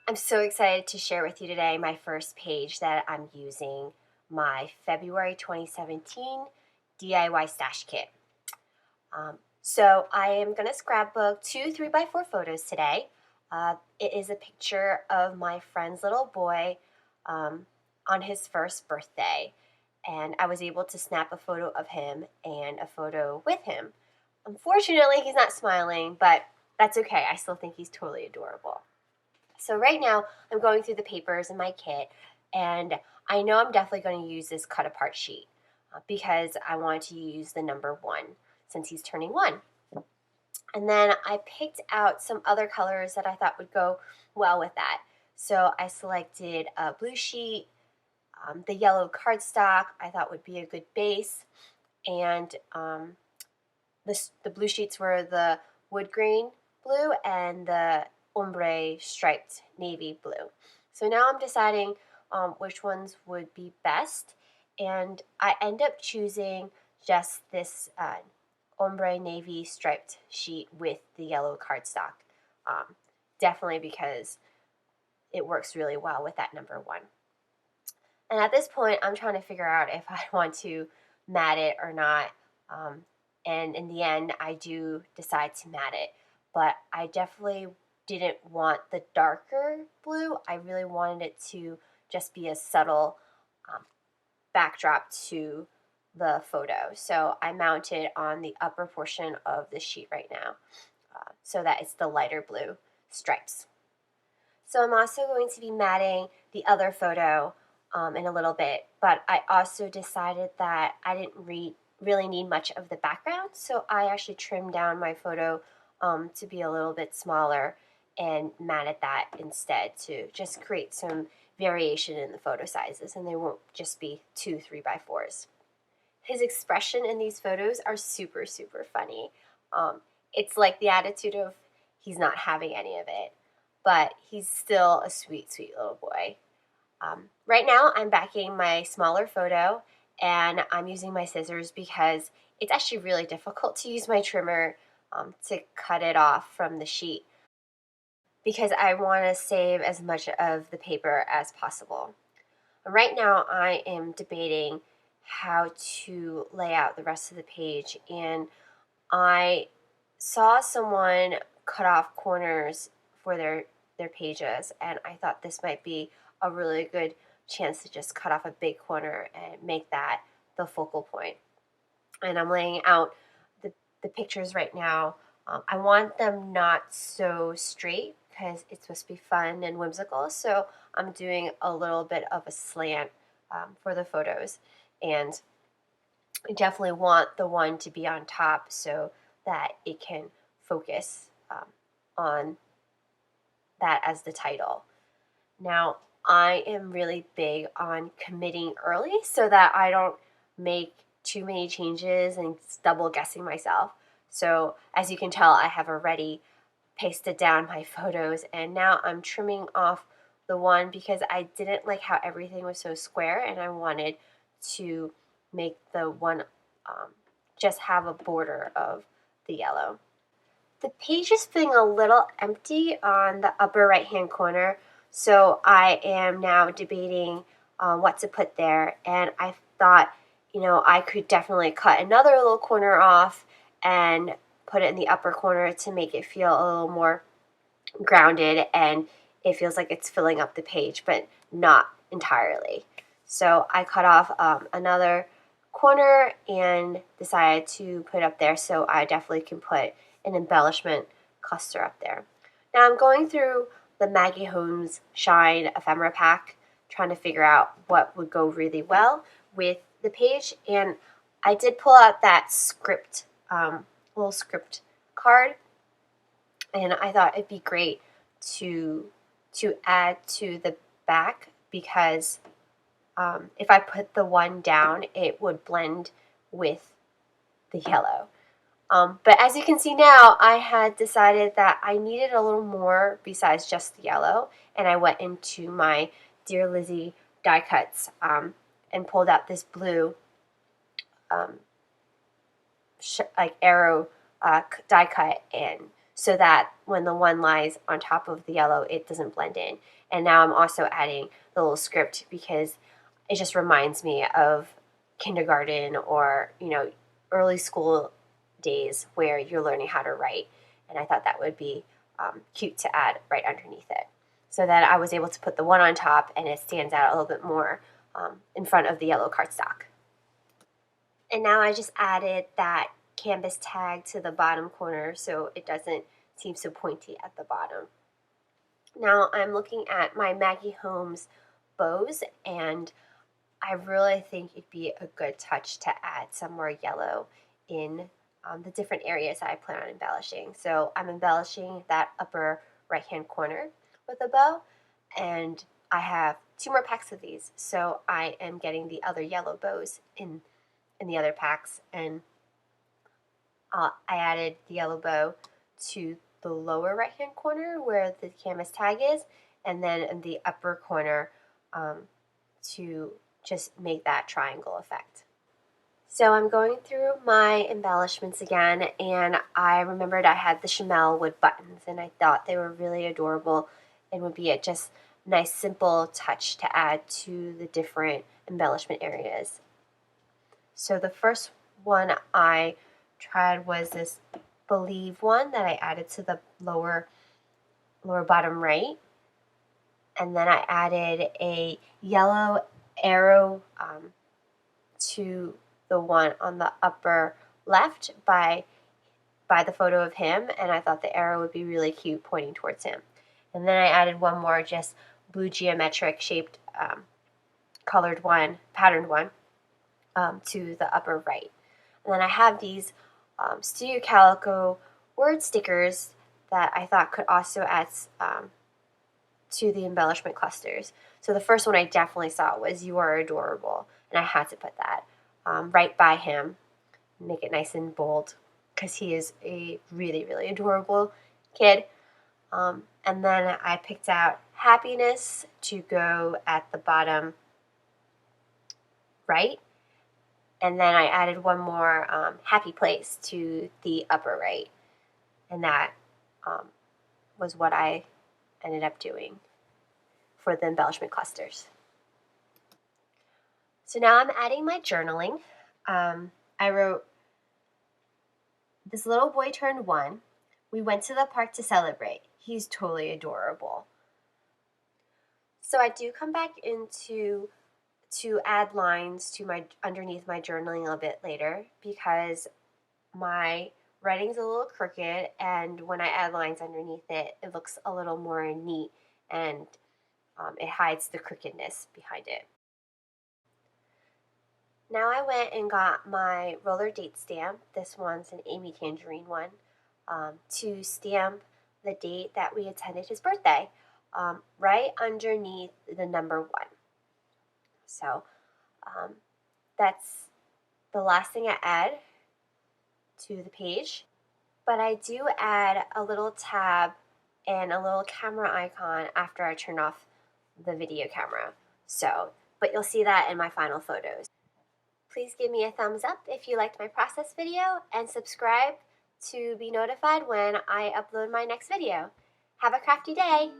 I'm so excited to share with you today my first page that I'm using, my February 2017 DIY stash kit. So I am going to scrapbook two 3x4 photos today. It is a picture of my friend's little boy on his first birthday, and I was able to snap a photo of him and a photo with him. Unfortunately, he's not smiling, but that's okay. I still think he's totally adorable. So right now I'm going through the papers in my kit, and I know I'm definitely going to use this cut apart sheet because I wanted to use the number 1 since he's turning 1. And then I picked out some other colors that I thought would go well with that. So I selected a blue sheet, the yellow cardstock I thought would be a good base, and the blue sheets were the wood green blue and the ombre striped navy blue. So now I'm deciding which ones would be best, and I end up choosing just this ombre navy striped sheet with the yellow cardstock. Um, Definitely because it works really well with that number 1. And at this point, I'm trying to figure out if I want to mat it or not. Um, and in the end, I do decide to mat it. But I definitely didn't want the darker blue. I really wanted it to just be a subtle um, backdrop to the photo. So I mount it on the upper portion of the sheet right now so that it's the lighter blue stripes. So I'm also going to be matting the other photo in a little bit, but I also decided that I didn't really need much of the background, so I actually trimmed down my photo to be a little bit smaller and matted that instead to just create some variation in the photo sizes, and they won't just be two 3x4s. His expression in these photos are super, super funny. It's like the attitude of he's not having any of it, but he's still a sweet, sweet little boy. Right now, I'm backing my smaller photo, and I'm using my scissors because it's actually really difficult to use my trimmer to cut it off from the sheet because I want to save as much of the paper as possible. Right now, I am debating how to lay out the rest of the page, and I saw someone cut off corners for their pages, and I thought this might be a really good chance to just cut off a big corner and make that the focal point. And I'm laying out the pictures right now. I want them not so straight because it's supposed to be fun and whimsical, so I'm doing a little bit of a slant for the photos. And I definitely want the one to be on top so that it can focus on that as the title. Now, I am really big on committing early so that I don't make too many changes and double guessing myself. So, as you can tell, I have already pasted down my photos, and now I'm trimming off the one because I didn't like how everything was so square, and I wanted to make the one just have a border of the yellow. The page is feeling a little empty on the upper right hand corner, so I am now debating what to put there. And I thought, I could definitely cut another little corner off and put it in the upper corner to make it feel a little more grounded and it feels like it's filling up the page, but not entirely. So I cut off another corner and decided to put it up there so I definitely can put an embellishment cluster up there. Now I'm going through the Maggie Holmes Shine ephemera pack, trying to figure out what would go really well with the page, and I did pull out that script, little script card, and I thought it'd be great to add to the back because if I put the one down, it would blend with the yellow. But as you can see now, I had decided that I needed a little more besides just the yellow, and I went into my Dear Lizzie die cuts and pulled out this blue like arrow die cut and so that when the one lies on top of the yellow, it doesn't blend in. And now I'm also adding the little script because it just reminds me of kindergarten or, early school days where you're learning how to write. And I thought that would be cute to add right underneath it. So that I was able to put the one on top and it stands out a little bit more in front of the yellow cardstock. And now I just added that canvas tag to the bottom corner so it doesn't seem so pointy at the bottom. Now I'm looking at my Maggie Holmes bows, and I really think it'd be a good touch to add some more yellow in the different areas that I plan on embellishing. So I'm embellishing that upper right hand corner with a bow, and I have 2 more packs of these, so I am getting the other yellow bows in the other packs, and I added the yellow bow to the lower right hand corner where the canvas tag is, and then in the upper corner to just make that triangle effect. So I'm going through my embellishments again, and I remembered I had the Chamel wood buttons, and I thought they were really adorable and would be a just nice simple touch to add to the different embellishment areas. So the first one I tried was this Believe one that I added to the lower bottom right, and then I added a yellow arrow to the one on the upper left by the photo of him, and I thought the arrow would be really cute pointing towards him. And then I added one more just blue geometric shaped colored one, patterned one to the upper right. And then I have these Studio Calico word stickers that I thought could also add to the embellishment clusters. So the first one I definitely saw was "You Are Adorable," and I had to put that right by him, make it nice and bold because he is a really, really adorable kid. And then I picked out "Happiness" to go at the bottom right. And then I added one more "Happy Place" to the upper right. And that was what I ended up doing for the embellishment clusters. So now I'm adding my journaling. I wrote, "This little boy turned 1. We went to the park to celebrate. He's totally adorable." So I do come back into to add lines to my underneath my journaling a bit later because my writing's a little crooked, and when I add lines underneath it, it looks a little more neat, and it hides the crookedness behind it. Now I went and got my roller date stamp. This one's an Amy Tangerine one, to stamp the date that we attended his birthday, right underneath the number 1. So that's the last thing I add to the page. But I do add a little tab and a little camera icon after I turn off the video camera. But you'll see that in my final photos. Please give me a thumbs up if you liked my process video, and subscribe to be notified when I upload my next video. Have a crafty day!